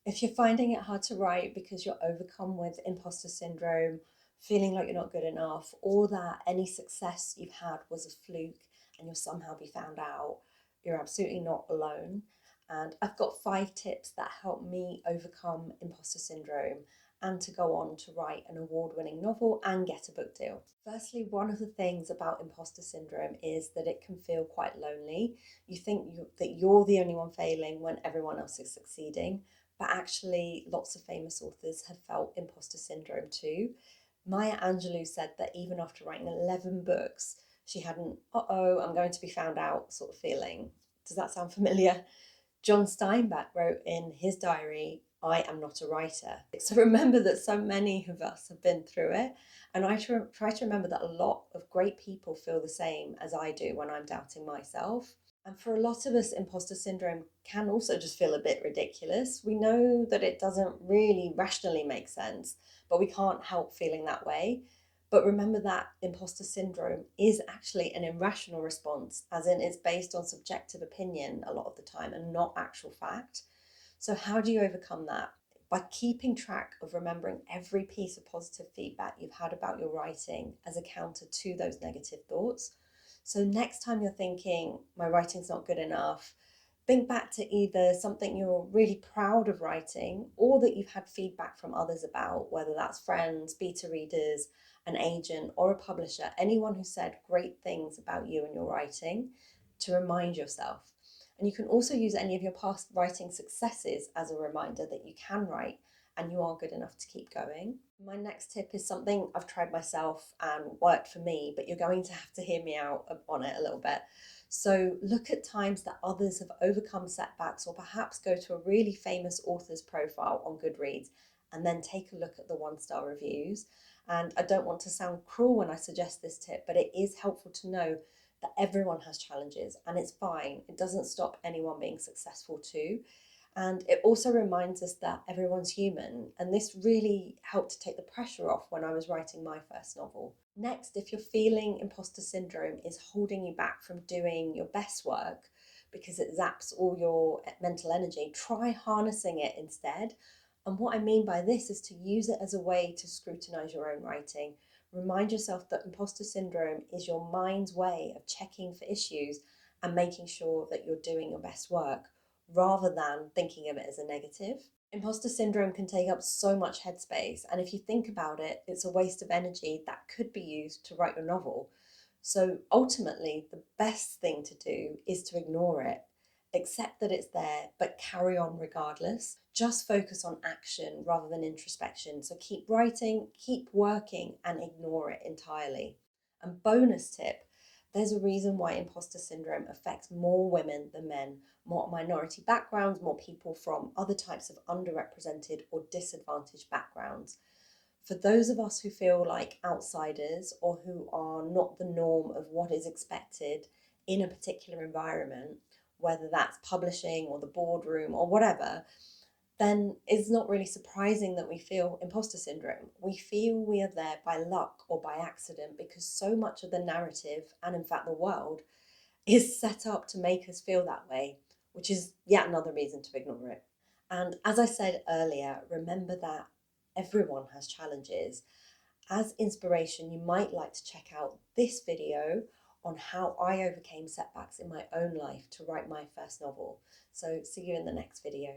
If you're finding it hard to write because you're overcome with imposter syndrome, feeling like you're not good enough, or that any success you've had was a fluke and you'll somehow be found out, you're absolutely not alone. And I've got 5 tips that help me overcome imposter syndrome and to go on to write an award winning novel and get a book deal. Firstly, one of the things about imposter syndrome is that it can feel quite lonely. You think that you're the only one failing when everyone else is succeeding, but actually, lots of famous authors have felt imposter syndrome too. Maya Angelou said that even after writing 11 books, she had an uh-oh, I'm going to be found out sort of feeling. Does that sound familiar? John Steinbeck wrote in his diary, I am not a writer. So remember that so many of us have been through it. And I try to remember that a lot of great people feel the same as I do when I'm doubting myself. And for a lot of us, imposter syndrome can also just feel a bit ridiculous. We know that it doesn't really rationally make sense, but we can't help feeling that way. But remember that imposter syndrome is actually an irrational response, as in it's based on subjective opinion a lot of the time and not actual fact. So, how do you overcome that? By keeping track of remembering every piece of positive feedback you've had about your writing as a counter to those negative thoughts. So, next time you're thinking, my writing's not good enough, think back to either something you're really proud of writing or that you've had feedback from others about, whether that's friends, beta readers, an agent, or a publisher, anyone who said great things about you and your writing, to remind yourself. And you can also use any of your past writing successes as a reminder that you can write and you are good enough to keep going. My next tip is something I've tried myself and worked for me, but you're going to have to hear me out on it a little bit. So look at times that others have overcome setbacks, or perhaps go to a really famous author's profile on Goodreads and then take a look at the 1-star reviews. And I don't want to sound cruel when I suggest this tip, but it is helpful to know that everyone has challenges and it's fine. It doesn't stop anyone being successful too. And it also reminds us that everyone's human. And this really helped to take the pressure off when I was writing my first novel. Next, if you're feeling imposter syndrome is holding you back from doing your best work because it zaps all your mental energy, try harnessing it instead. And what I mean by this is to use it as a way to scrutinize your own writing. Remind yourself that imposter syndrome is your mind's way of checking for issues and making sure that you're doing your best work, rather than thinking of it as a negative. Imposter syndrome can take up so much headspace, and if you think about it, it's a waste of energy that could be used to write your novel. So ultimately, the best thing to do is to ignore it, accept that it's there, but carry on regardless. Just focus on action rather than introspection. So keep writing, keep working, and ignore it entirely. And bonus tip, there's a reason why imposter syndrome affects more women than men, more minority backgrounds, more people from other types of underrepresented or disadvantaged backgrounds. For those of us who feel like outsiders or who are not the norm of what is expected in a particular environment, whether that's publishing or the boardroom or whatever, then it's not really surprising that we feel imposter syndrome. We feel we are there by luck or by accident because so much of the narrative, and in fact the world, is set up to make us feel that way, which is yet another reason to ignore it. And as I said earlier, remember that everyone has challenges. As inspiration, you might like to check out this video on how I overcame setbacks in my own life to write my first novel. So see you in the next video.